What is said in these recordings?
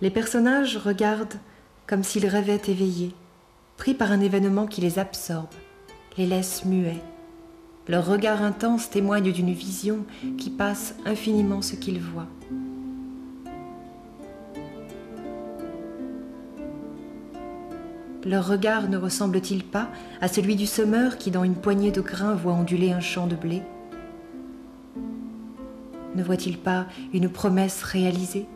Les personnages regardent comme s'ils rêvaient éveillés, pris par un événement qui les absorbe, les laisse muets. Leur regard intense témoigne d'une vision qui passe infiniment ce qu'ils voient. Leur regard ne ressemble-t-il pas à celui du semeur qui, dans une poignée de grains, voit onduler un champ de blé? Ne voit-il pas une promesse réalisée?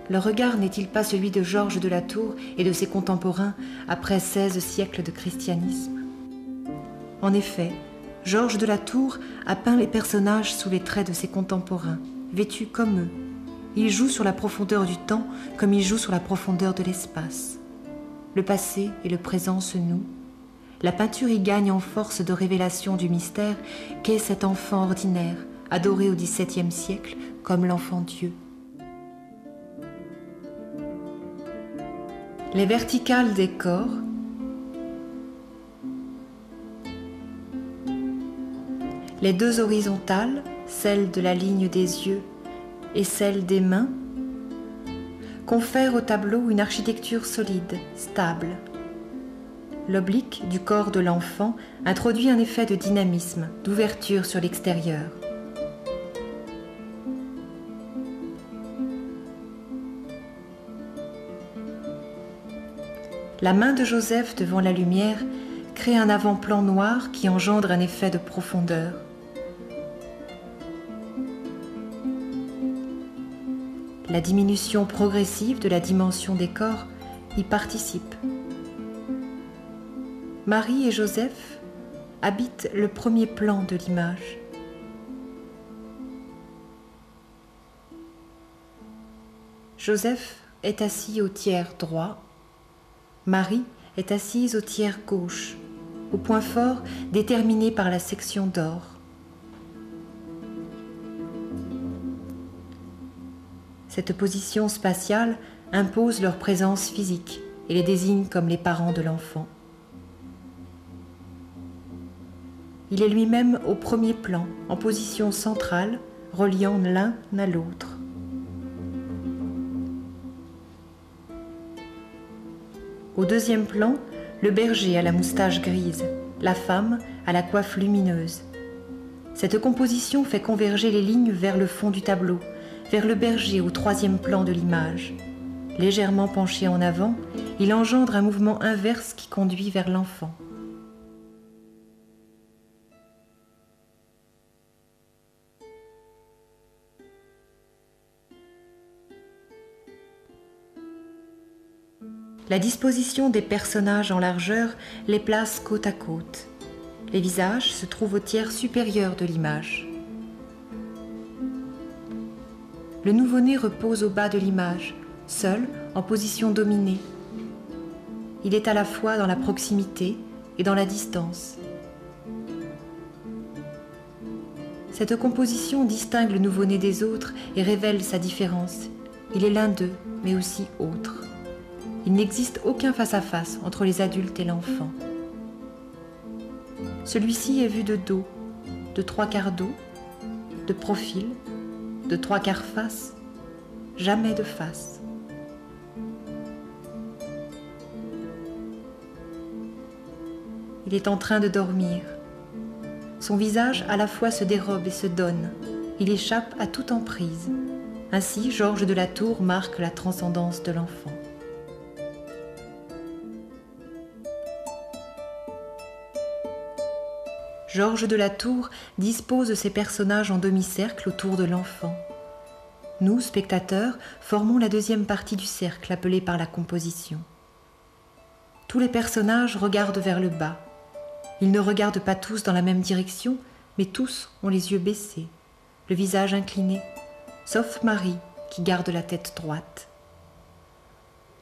Leur regard n'est-il pas celui de Georges de la Tour et de ses contemporains après 16 siècles de christianisme? En effet, Georges de la Tour a peint les personnages sous les traits de ses contemporains, vêtus comme eux. Il joue sur la profondeur du temps comme il joue sur la profondeur de l'espace. Le passé et le présent se nouent. La peinture y gagne en force de révélation du mystère qu'est cet enfant ordinaire, adoré au XVIIe siècle comme l'enfant Dieu. Les verticales des corps, les deux horizontales, celle de la ligne des yeux et celle des mains, confèrent au tableau une architecture solide, stable. L'oblique du corps de l'enfant introduit un effet de dynamisme, d'ouverture sur l'extérieur. La main de Joseph devant la lumière crée un avant-plan noir qui engendre un effet de profondeur. La diminution progressive de la dimension des corps y participe. Marie et Joseph habitent le premier plan de l'image. Joseph est assis au tiers droit. Marie est assise au tiers gauche, au point fort déterminé par la section d'or. Cette position spatiale impose leur présence physique et les désigne comme les parents de l'enfant. Il est lui-même au premier plan, en position centrale, reliant l'un à l'autre. Au deuxième plan, le berger à la moustache grise, la femme à la coiffe lumineuse. Cette composition fait converger les lignes vers le fond du tableau, vers le berger au troisième plan de l'image. Légèrement penché en avant, il engendre un mouvement inverse qui conduit vers l'enfant. La disposition des personnages en largeur les place côte à côte. Les visages se trouvent au tiers supérieur de l'image. Le nouveau-né repose au bas de l'image, seul, en position dominée. Il est à la fois dans la proximité et dans la distance. Cette composition distingue le nouveau-né des autres et révèle sa différence. Il est l'un d'eux, mais aussi autre. Il n'existe aucun face-à-face entre les adultes et l'enfant. Celui-ci est vu de dos, de trois quarts dos, de profil, de trois quarts face, jamais de face. Il est en train de dormir. Son visage à la fois se dérobe et se donne. Il échappe à toute emprise. Ainsi, Georges de la Tour marque la transcendance de l'enfant. Georges de la Tour dispose ses personnages en demi-cercle autour de l'enfant. Nous, spectateurs, formons la deuxième partie du cercle appelée par la composition. Tous les personnages regardent vers le bas. Ils ne regardent pas tous dans la même direction, mais tous ont les yeux baissés, le visage incliné, sauf Marie qui garde la tête droite.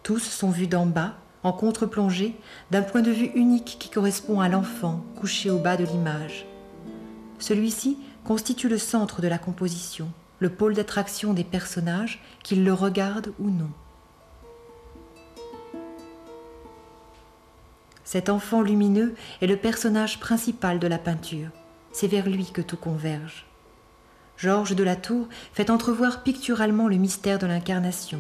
Tous sont vus d'en bas, en contre-plongée, d'un point de vue unique qui correspond à l'enfant couché au bas de l'image. Celui-ci constitue le centre de la composition, le pôle d'attraction des personnages, qu'ils le regardent ou non. Cet enfant lumineux est le personnage principal de la peinture. C'est vers lui que tout converge. Georges de la Tour fait entrevoir picturalement le mystère de l'incarnation.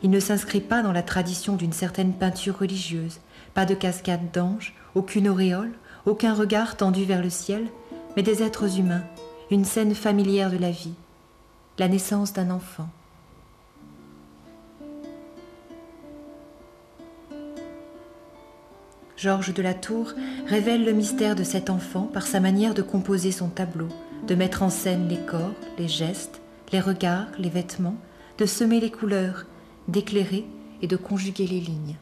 Il ne s'inscrit pas dans la tradition d'une certaine peinture religieuse, pas de cascade d'anges, aucune auréole, aucun regard tendu vers le ciel, mais des êtres humains, une scène familière de la vie, la naissance d'un enfant. Georges de la Tour révèle le mystère de cet enfant par sa manière de composer son tableau, de mettre en scène les corps, les gestes, les regards, les vêtements, de semer les couleurs, d'éclairer et de conjuguer les lignes.